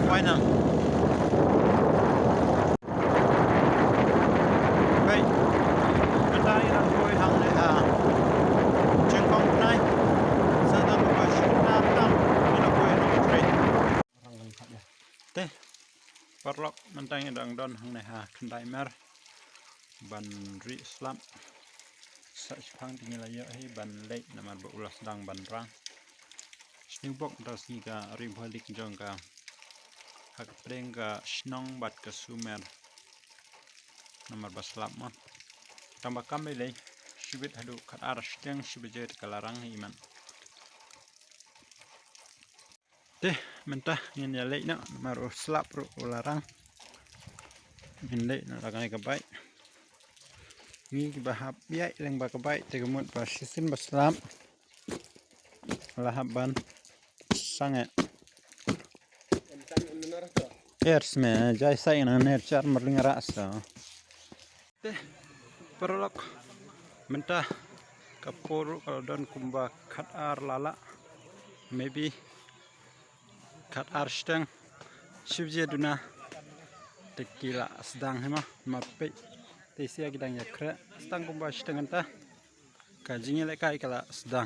final. Vậy, chúng ta đang ngồi hàng này trên không này. Sẽ đang ngồi trên đá tăng, như là ngồi hàng tre. Thế, parlok mentang đang don hàng này kendai mer, ban ri slam. Sachpang tinggal aja ban late nama berulas sedang ban rang. Snubok das giga rimbalik jongga. Hak prengga snong bat ke sumer. Nomor baslap mah. Tambah kami lagi. Shibit hadu kat aras yang shibajet kalarang iman. Teh mentah ingin jalek nak nomor slap ru ularang. Mendek nak laganai kebaik. Ni bahap biai leng bakabai tegemut basisin baslam lahaban sangat ers me jai sai na nerchar merling rasa teh perlok mentah kapur kalau don kumba khat ar lala maybe khat ar steng shivje duna tekila sedang hema mape Tesia kita yakra, sedang kumbas dengan ta, kajinya lekai kala sedang.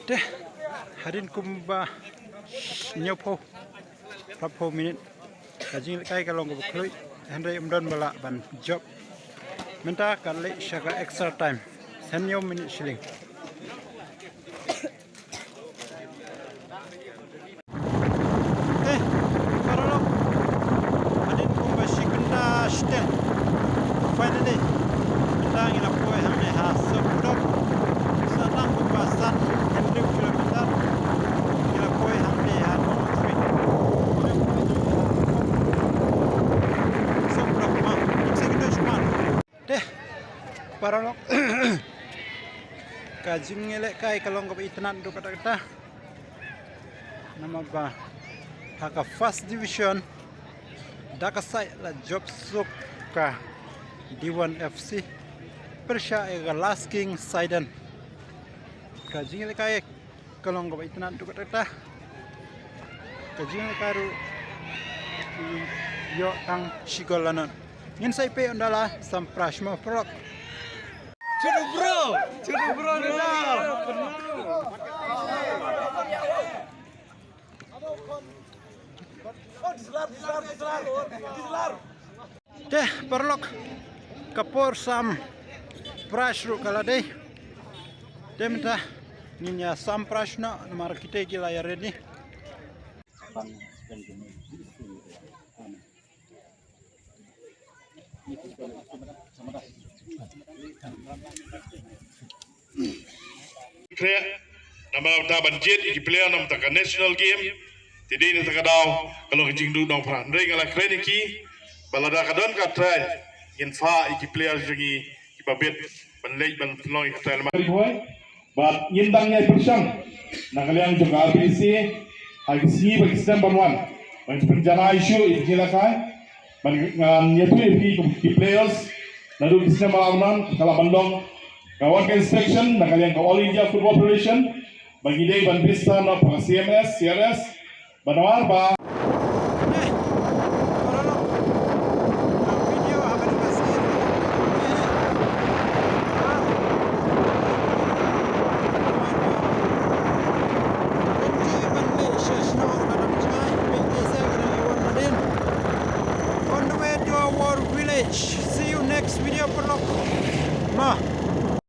Deh, harin kumba nyopo, berapa minit, kajinya lekai kalau nggak berkeluar, Henry umdan bala ban job, minta kali syaga extra time, senyo minit shilling. Finally, kita ingin lakukan yang ini sebelum sedang pembahasan Henry kilometer kita lakukan yang ini sebelum kita cuma deh para lok kajing ngelak kai kalau nggak itenan do kata nama bah haka first division dakasai la job suka D1 FC Persha Last King Sidon kajing lekai kalau nggak itenan tu kata kajing lekaru yo tang sigolanan ngin sai pe ondala samprashma prok Cudu bro dah deh perlok kapur sam prashru kala deh demta ninya sam prashna nomor kita gila ya ready nama ta banjir iki player nam ta national game tidak ini tak daw kalau kecing du dong peran ring ala keren iki balada kadon ka try infa iki player jogi ibabet banlej ban loy try ma but yindangnya bersang nakaliang juga RBC agisi bagi sistem banwan ban penjana isu ijilakai ban yetu iki players nadu sistem malaman kala bandong kawan inspection nakaliang ka All India Football Federation bagi day ban bista na CMS CRS banawar ba